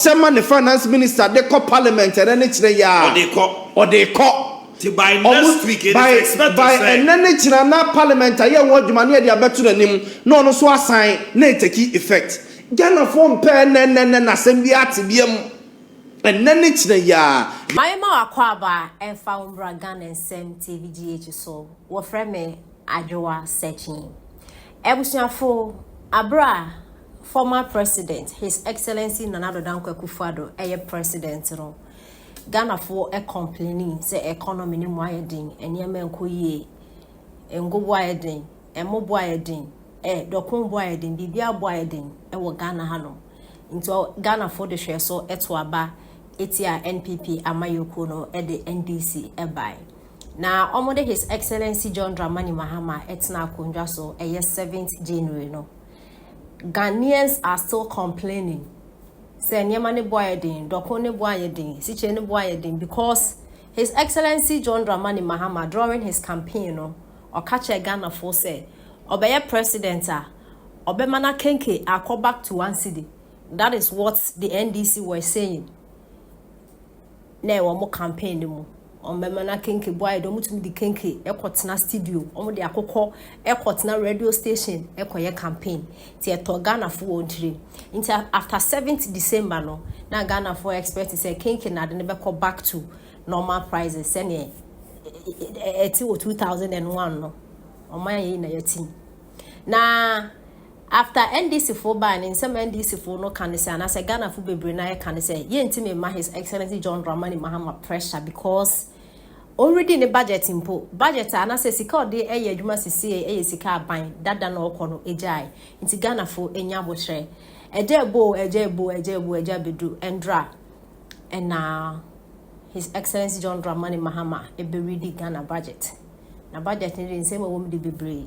Sema the finance minister they call parliament and then it's ya or they call by next week by and then it's na parliament I want the money they are better than him no so assign na take effect Ghana form pen na assembly atibiem and then it's ya my ma akwaba and found Ghana and Sem TVGH so wo frame me adwoa searching ebusuafo abra former president, His Excellency Nana Addo Dankwa Akufo-Addo, president no. Ghana for complaining say economy ni mo ayedin, eniyama enko yie, engo bo ayedin, emo bo ayedin, dokon bo ayedin, bibia bo ayedin, wo Ghana hanom. Into Ghana for the share so eto aba etia NPP amayoko no the NDC ebai. Na omode His Excellency John Dramani Mahama etna akondwa so 7th January no. Ghanaians are still complaining. Say nyamane boyedin, dokone boyedin, sichene boyedin because His Excellency John Dramani Mahama during his campaign no, or catch a Ghana for say, obey president obemana kenke akọ back to one city. That is what the NDC were saying. Na wo mo campaign mo. Omemana kenke boy do mutumi di kenke ekotena studio omo de akokọ ekotena radio station ekoye campaign ti eto Ghana fo ontire nti after 7th December no na Ghana fo expect say kenke na de ne beko back to normal prices sene eti 2001 no oman na yati na after NDC fo ban in some NDC fo no can say and say Ghana fo bebre na can say ye ntime ma His Excellency John Dramani Mahama pressure because already in the budget impo budget and say sika de adwuma sisi sika ban dada na okono ejai nti Ghana fo enya bohre eja bedu endra and na His Excellency John Dramani Mahama ready Ghana budget na budget ni nsema wo mde bebre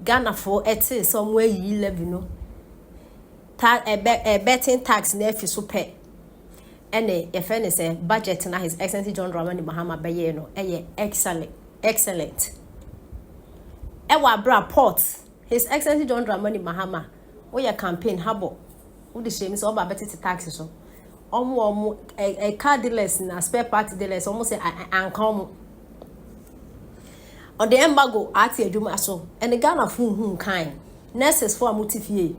Ghana fo ete somewhere yi level no betting tax na fi so pe ene efene say budget na His Excellency John Dramani Mahama beye no excellent ewa bra port His Excellency John Dramani Mahama wo ya campaign habo wo de shame so oba betting tax so omo car dealers na spare part dealers omo say ankom on the embargo ati adwuma so ene Ghana fu kan nurses for amutifie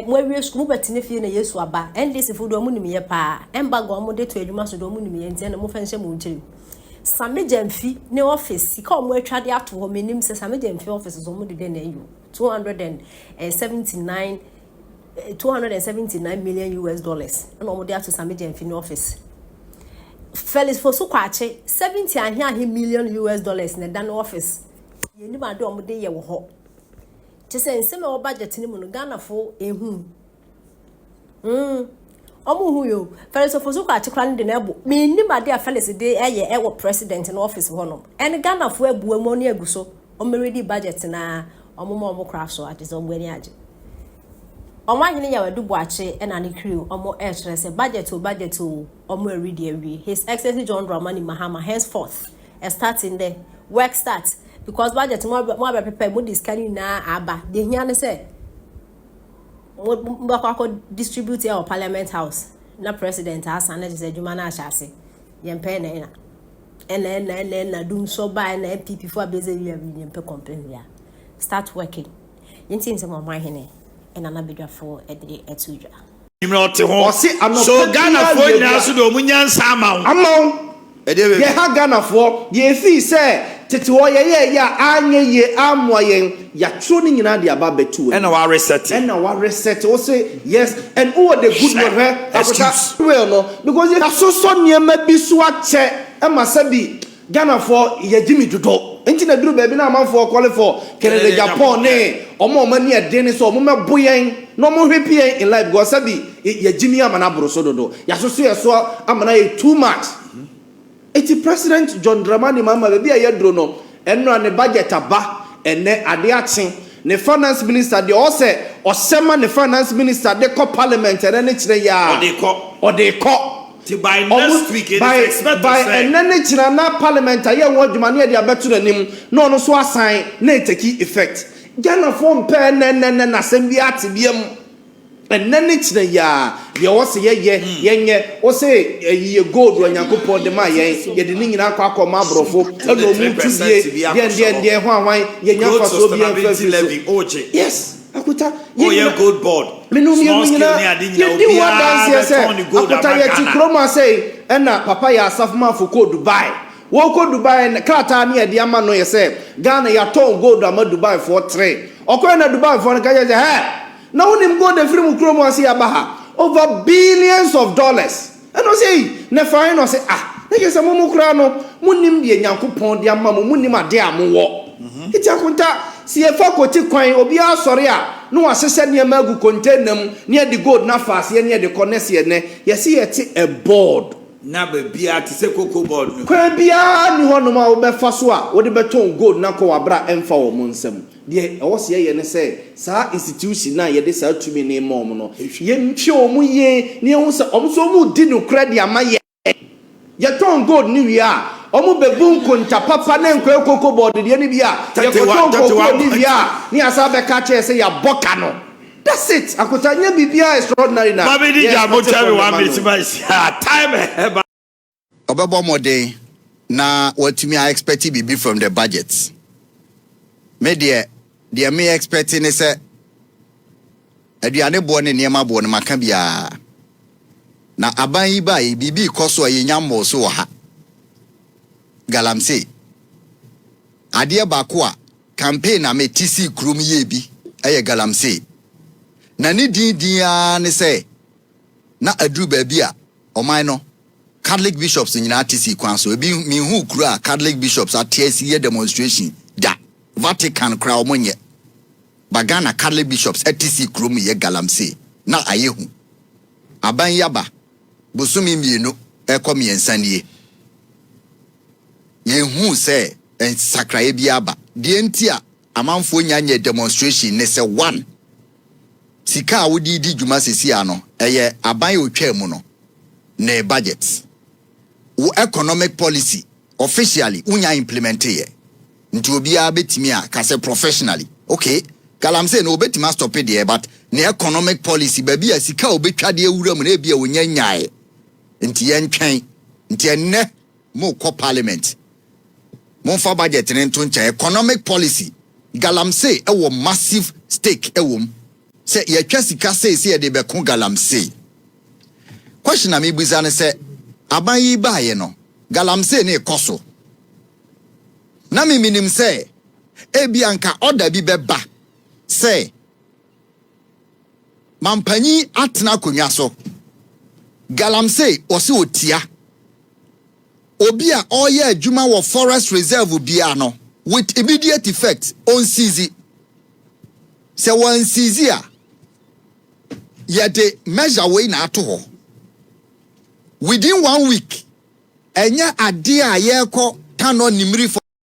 mwe school betine fie na Yesu aba NDC fo do munimi ye pa embargo mo de to adwuma so do munimi ye ntia na mo fanhye mo nkiri same jamfi ne office ka mo atwa de ato ho menim se same jamfi office so mo de na you 279 million US dollars na mo de ato same jamfi ne office Felix for so kwache 70 million US dollars na dan office ye ni ba do mo de ye wo ho Chese nseme o budget ni mu no Ghana fo ehu omo hu yo Felix for so kwache kra ne de na ebo me ni ma de a Felix de eye e wo president in office ho no en Ghana fo abu amo ne aguso o meredi budget na omo kra so ati so ngwani age OmanHene ya wadu boache ena ne crew omo air se budget o omo ready awie His Excellency John Dramani Mahama henceforth starting the work start because budget mo be prepare mo discount na aba de hia ne say mo kwa distribute our parliament house na president Hassan na say djuma na ahase yempe na na dum so by na MPP for abeze yempe complain ya start working yintin se OmanHene ena na bedwafo edre etudwa imrote ho so Ghana fo nyina so do munyansa amawo ye ha Ghana fo ye fi se tete wo ye ya anye ye amoyen ya tro ni nyina de aba betu ena wa reset o say yes and all the good one Africa well no because you so niema bi so ache e masabi Ghana fo ye jimi dodo enti na duru ba bi na amanfo qualify Canada Japan ne omo mani ade so omo meboyen no mo hwepie in life because sabi ye jimi amana boro so dodo ya so amana ye too much eti President John Dramani Mahama be bia ye dro no enno ne budget aba ene ade ache ne finance minister de o se osema ne finance minister de ko parliament ene ne kire ya o de ko by next week by enene kire na parliament aye won adwuma ne de abeto nanim no no so assign na take effect Ghana form pe na assembly atibiem and then it's the ya was ye or say ye gold when you go the my ye didn't in our quack or mabrofo and no move to the why ye never so be yes. Akuta ye gold board small scale Kroma say and papa ya safma for Dubai. Woko Dubai and Kata near the Amano, you say Ghana ya ton gold ama Dubai for 3 or Kona Dubai for the hair. Now him go the film Kroma see abaha over billions of dollars. And I say Nefine or say niggas a Mumukrano Munim de Yankupon dia mamu Munima dea mo. It's a kunta see a faculty coin or be our sorry. No assessment near Magu contain them near the gold nafas near the Cornesia. You see a board. Nabe bia ti se cocoa board. Kwa bia ni hono ma wo befa so a wo de beton gold na ko wabra emfa wo monsem. De wo se ye ne se sa institution na ye de sa tumi ne mom no. Ye ntwe omu ye ne hu se omso mu di no credit ama ye. Ye ton gold ni wi a omu bebu nkonta papa na nkwa cocoa board de ne bia ye ko ton cocoa ni wi a ni asa be ka che se ya boka no. That's it. Akutanya bibia extraordinary na. Baby DJ mo tell me 1 minute my time. Obebo modern na what me I expect be from the budgets. Me dear me expecting is aduane bo ne niema bo ne maka bia. Na aban yi ba bibi koso yenyammo so ha. Galamsey. Ade ba ko a campaign na me TC krum ye bi eye Galamsey. Na ni dia ne say na adru ba bi a oman no Catholic bishops in TC kwan so bi me hu kura Catholic bishops at TC demonstration da Vatican kra omonye bagana Catholic bishops at TC krum ye Galamsey na ayehu aban yaba busumi mienu ekom yensanie ye hu say en sakraye bi aba de ntia amanfo nyanye demonstration ne se 1 sika wodi di djuma sesi ano eye aban otwa mu no ne budget wo economic policy officially unya implement ye nti obi a betimi a ka se professionally okay Galamsey no betimi stop it there but ne economic policy baby a sika obetwa de awura mu na bia wonya nyae nti ye ntwen nti enne mo ko parliament mo fa budget ne nto ncha economic policy Galamsey e wo massive stake e wo say ye twasika say de be ko Galamsey question na me buza ne say aban yi ba ye no Galamsey ne koso na me minim say ebianka order bi beba say mampanyi atena konwa so Galamsey ose otia obi a oye adwuma wo forest reserve bia no with immediate effect on seize say one seize a yede measure we na ato ho within 1 week enya ade a ye ko tano nimri